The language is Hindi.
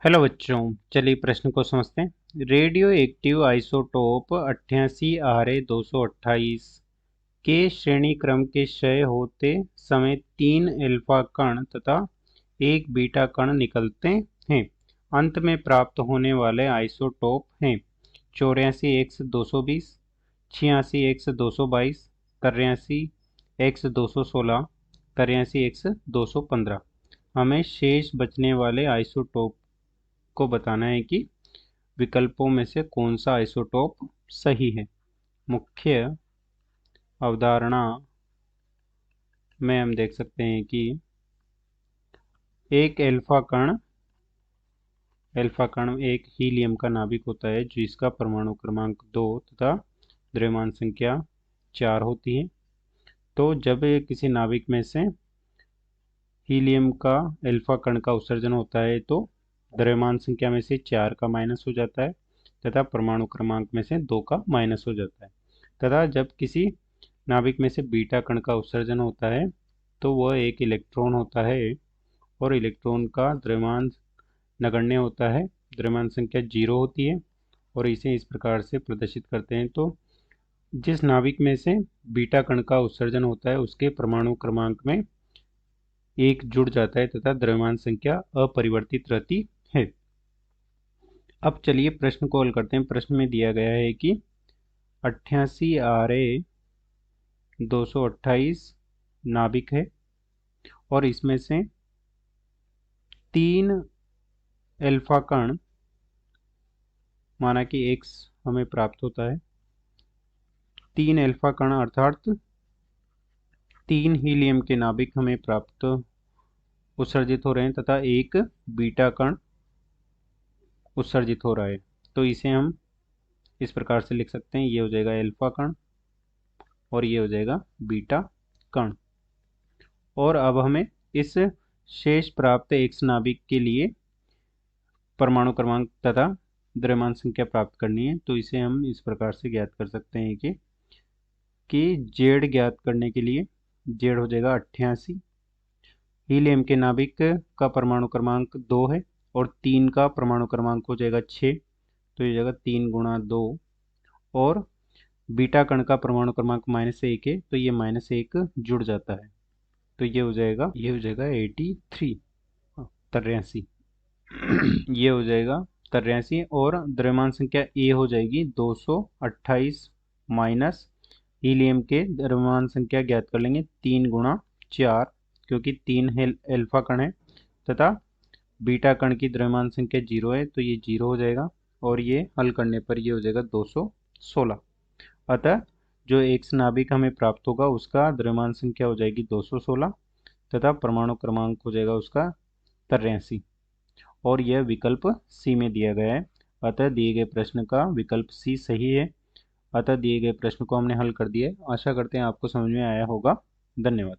हेलो बच्चों, चलिए प्रश्न को समझते हैं। रेडियो एक्टिव आइसोटोप 88 आरए 228 के श्रेणी क्रम के क्षय होते समय 3 अल्फा कण तथा 1 बीटा कण निकलते हैं। अंत में प्राप्त होने वाले आइसोटोप हैं 84 एक्स 220, 86 एक्स 222, 83 एक्स 216, 83 एक्स 215। हमें शेष बचने वाले आइसोटोप को बताना है कि विकल्पों में से कौन सा आइसोटोप सही है। मुख्य अवधारणा में हम देख सकते हैं कि एक अल्फा कण एक हीलियम का नाभिक होता है जिसका परमाणु क्रमांक 2 तथा द्रव्यमान संख्या 4 होती है। तो जब किसी नाभिक में से हीलियम का अल्फा कण का उत्सर्जन होता है तो द्रव्यमान संख्या में से 4 का माइनस हो जाता है तथा परमाणु क्रमांक में से 2 का माइनस हो जाता है। तथा जब किसी नाभिक में से बीटा कण का उत्सर्जन होता है तो वह एक इलेक्ट्रॉन होता है और इलेक्ट्रॉन का द्रव्यमान नगण्य होता है, द्रव्यमान संख्या 0 होती है और इसे इस प्रकार से प्रदर्शित करते हैं। तो जिस नाभिक में से बीटा कण का उत्सर्जन होता है उसके परमाणु क्रमांक में 1 जुड़ जाता है तथा द्रव्यमान संख्या अपरिवर्तित रहती है। अब चलिए प्रश्न को हल करते हैं। प्रश्न में दिया गया है कि 88 आरए 228 नाभिक है और इसमें से 3 अल्फा कण माना कि x हमें प्राप्त होता है। 3 अल्फा कण अर्थात 3 हीलियम के नाभिक हमें प्राप्त उत्सर्जित हो रहे हैं तथा 1 बीटा कण उत्सर्जित हो रहा है। तो इसे हम इस प्रकार से लिख सकते हैं, ये हो जाएगा अल्फा कण और ये हो जाएगा बीटा कण। और अब हमें इस शेष प्राप्त x नाभिक के लिए परमाणु क्रमांक तथा द्रव्यमान संख्या प्राप्त करनी है। तो इसे हम इस प्रकार से ज्ञात कर सकते हैं कि z ज्ञात करने के लिए z हो जाएगा 88, हीलियम के नाभिक का परमाणु क्रमांक 2 है और 3 का परमाणु क्रमांक हो जाएगा 6, तो ये जाएगा 3 गुणा 2 और बीटा कण का परमाणु क्रमांक -1 है तो ये -1 जुड़ जाता है तो ये हो जाएगा 83 83 ये हो जाएगा 83 और द्रव्यमान संख्या A हो जाएगी 228 माइनस हीलियम के द्रव्यमान संख्या ज्ञात कर लेंगे 3 गुणा 4 क्योंकि 3 अल्फा कण है तथा बीटा कण की द्रव्यमान संख्या 0 है तो ये 0 हो जाएगा और ये हल करने पर ये हो जाएगा 216। अतः जो एक्स नाभिक हमें प्राप्त होगा उसका द्रव्यमान संख्या हो जाएगी 216 तथा परमाणु क्रमांक हो जाएगा उसका 83 और यह विकल्प सी में दिया गया है। अतः दिए गए प्रश्न का विकल्प सी सही है। अतः दिए गए प्रश्न को हमने हल कर दिया। आशा करते हैं आपको समझ में आया होगा। धन्यवाद।